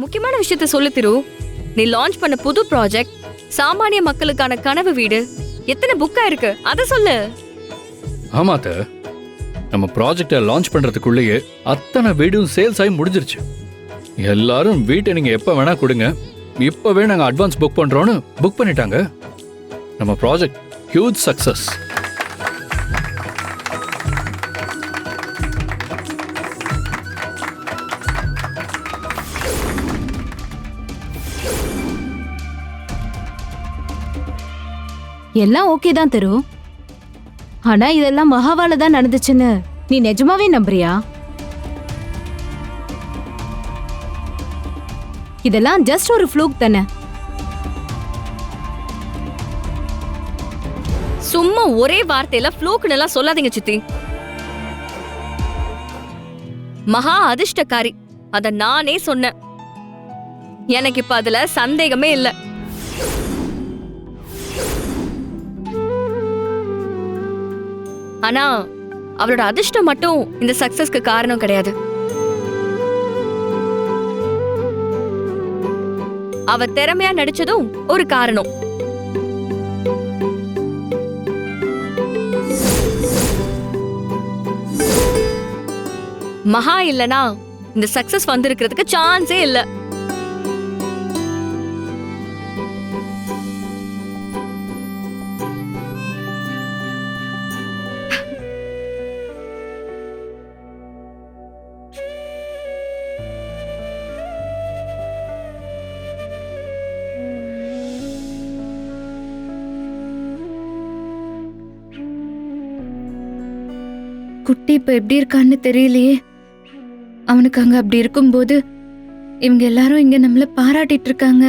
முக்கியமான விஷயத்த சொல்லு திரு. நீ லான்ச் பண்ண புது ப்ராஜெக்ட், சாமானிய மக்களுக்கான கனவு வீடு, எத்தனை புக்கா இருக்கு அத சொல்லு. ஆமா அத்தை, நம்ம ப்ராஜெக்டை லான்ச் பண்றதுக்குள்ளேயே அத்தனை வீடும் சேல்ஸ் ஆகி முடிஞ்சிருச்சு. எல்லாரும் வீட்டை நீங்க எப்ப வேணா கொடுங்க, இப்பவே நாங்க அட்வான்ஸ் புக் பண்றோம்னு புக் பண்ணிட்டாங்க. நம்ம ப்ராஜெக்ட் ஹியூஜ் சக்சஸ். எல்லாம் ஓகே தான் திரு. ஆனா இதெல்லாம் மகாவால தான் நடந்துச்சுன்னு நீ நிஜமாவே நம்புறியா? இதெல்லாம் ஜஸ்ட் ஒரு ஃப்ளூக் தானே. சும்மா ஒரே வார்த்தையில ஃப்ளூக்னு எல்லாம் சொல்லாதீங்க சித்தி. மகா அதிர்ஷ்டக்காரி, அத நானே சொன்னேன். எனக்கு இப்ப அதுல சந்தேகமே இல்ல. ஆனா அவளோட அதிர்ஷ்டம் மட்டும் இந்த சக்சஸ்க்கு காரணம் கிடையாது. அவ திறமையா நடிச்சதும் ஒரு காரணம். மகா இல்லனா இந்த சக்சஸ் வந்திருக்கிறதுக்கு சான்ஸே இல்ல. குட்டி இப்ப எப்படி இருக்கான்னு தெரியலையே. அவனுக்கு அங்க அப்படி இருக்கும்போது இவங்க எல்லாரும் இங்க நம்மள பாராட்டிட்டு இருக்காங்க.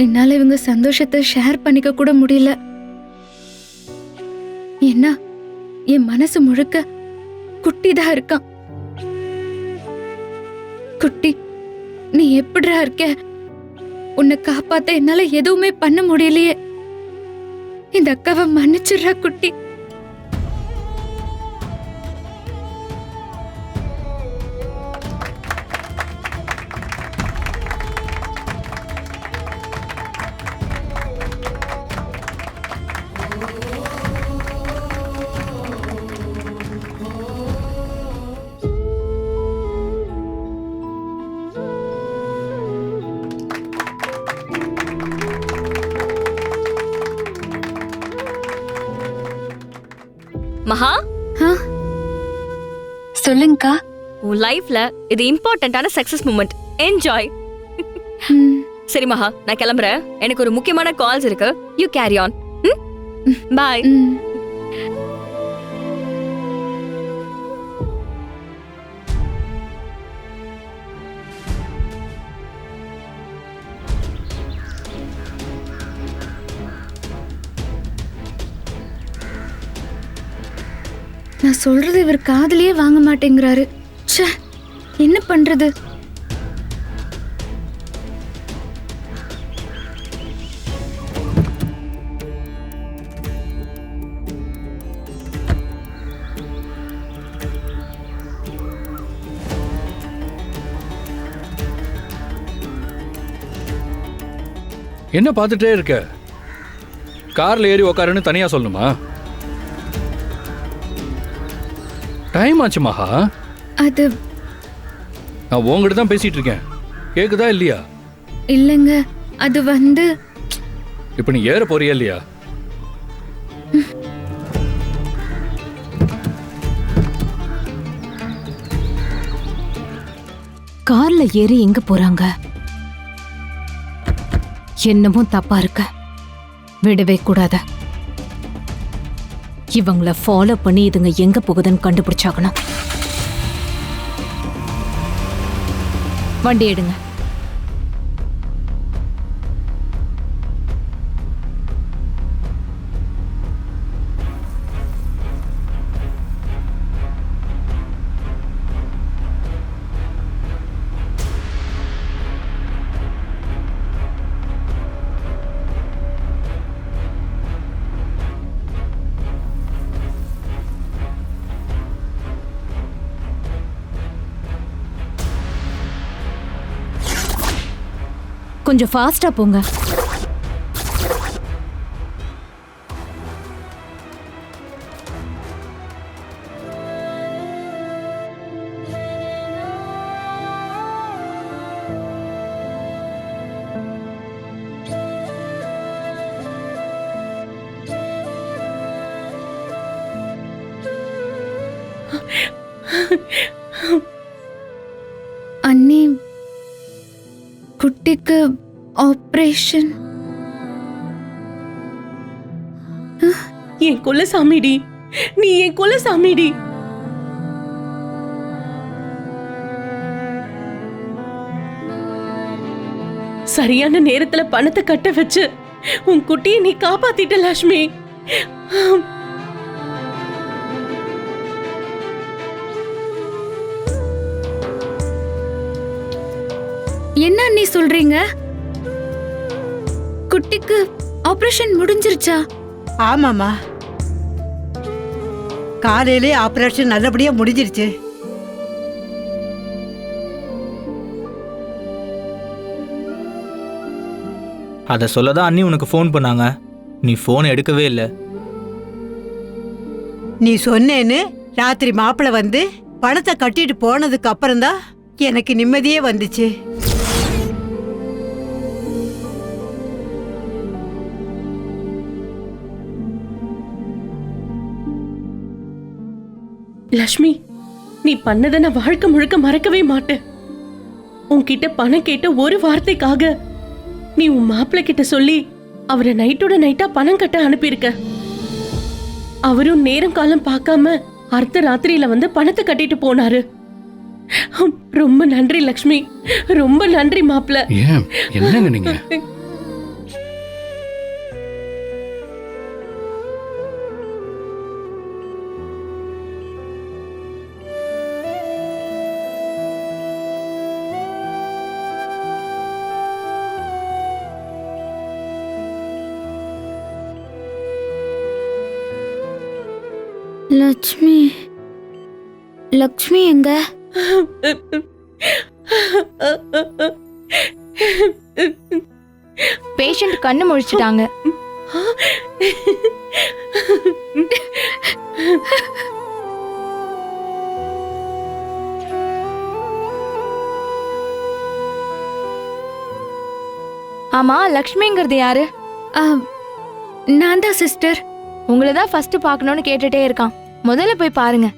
என்னால இவங்க சந்தோஷத்தை ஷேர் பண்ணிக்க கூட முடியல. ஏன்னா என் மனசு முழுக்க குட்டி தான் இருக்கான். குட்டி, நீ எப்படிடா இருக்க? உன்னை காப்பாத்த என்னால எதுவுமே பண்ண முடியலையே. இந்த அக்காவை மன்னிச்சிடுறா குட்டி. மகா, சொல்லுங்கக்கா. உன் லைஃப்ல இது இம்பார்ட்டன்டான சக்சஸ் மூமெண்ட். என்ஜாய். சரி மகா, நான் கிளம்புறேன். எனக்கு ஒரு முக்கியமான கால்ஸ் இருக்கு. You carry on. பாய். நான் சொல்றது இவர் காதுலயே வாங்க மாட்டேங்கிறாரு. ச்சே, என்ன பண்றது? என்ன பார்த்துட்டே இருக்க? கார்ல ஏறி உக்காருன்னு தனியா சொல்லணுமா? டைம் ஆச்சு மகா. அது நான் உங்ககிட்ட தான் பேசிட்டு இருக்கேன். கேக்குதா இல்லையா? இல்லைங்க, அது வந்து இப்ப நீ ஏற போறியா இல்லையா? கார்ல ஏறி எங்க போறாங்க? என்னமோ தப்பா இருக்க. விடவே கூடாத. இவங்கள ஃபாலோ பண்ணி இதுங்க எங்க போகுதுன்னு கண்டுபிடிச்சாகணும். வண்டி எடுங்க. கொஞ்சம் ஃபாஸ்டா போங்க. அண்ணி, குட்டிக்கு ஆபரேஷன். என் குலசாமிடி, நீ என் குலசாமிடி. சரியான நேரத்துல பணத்தை கட்ட வச்சு உன் குட்டியை நீ காப்பாத்திட்ட லட்சுமி. என்ன அண்ணி சொல்றீங்க? குட்டிக்கு ஆபரேஷன் முடிஞ்சிருச்சா? ஆமாம்மா, காலையிலே ஆபரேஷன் நல்லபடியா முடிஞ்சிருச்சு. அதை சொல்லதான் அண்ணி உனக்கு ஃபோன் பண்ணாங்க. நீ ஃபோன் எடுக்கவே இல்லை. நீ சொன்னேன்னு ராத்திரி மாப்பிள்ளை வந்து பணத்தை கட்டிட்டு போனதுக்கு அப்புறம்தான் எனக்கு நிம்மதியே வந்துச்சு. லட்சுமி, நீ பண்ணதை நான் வாழ்க்கை முழுக்க மறக்கவே மாட்டேன். உன்கிட்ட பணம் கேட்ட ஒரு வார்த்தைக்காக நீ உன் மாப்பிள்ளை கிட்ட சொல்லி அவரை நைட்டோட நைட்டா பணம் கட்ட அனுப்பியிருக்க. அவரும் நேரம் காலம் பார்க்காம அர்த்த ராத்திரியில வந்து பணத்தை கட்டிட்டு போனாரு. ரொம்ப நன்றி லக்ஷ்மி, ரொம்ப நன்றி மாப்பிள்ளை. ஏன் என்னங்க நீங்க? லட்சுமி, லக்ஷ்மி எங்க? பேஷண்ட் கண்ணு முழிச்சிட்டாங்க. ஆமா, லக்ஷ்மிங்கிறது யாரு? நான் தான் சிஸ்டர். உங்களை தான் ஃபர்ஸ்ட் பார்க்கணும்னு கேட்டுட்டே இருக்கான். முதல்ல போய் பாருங்க.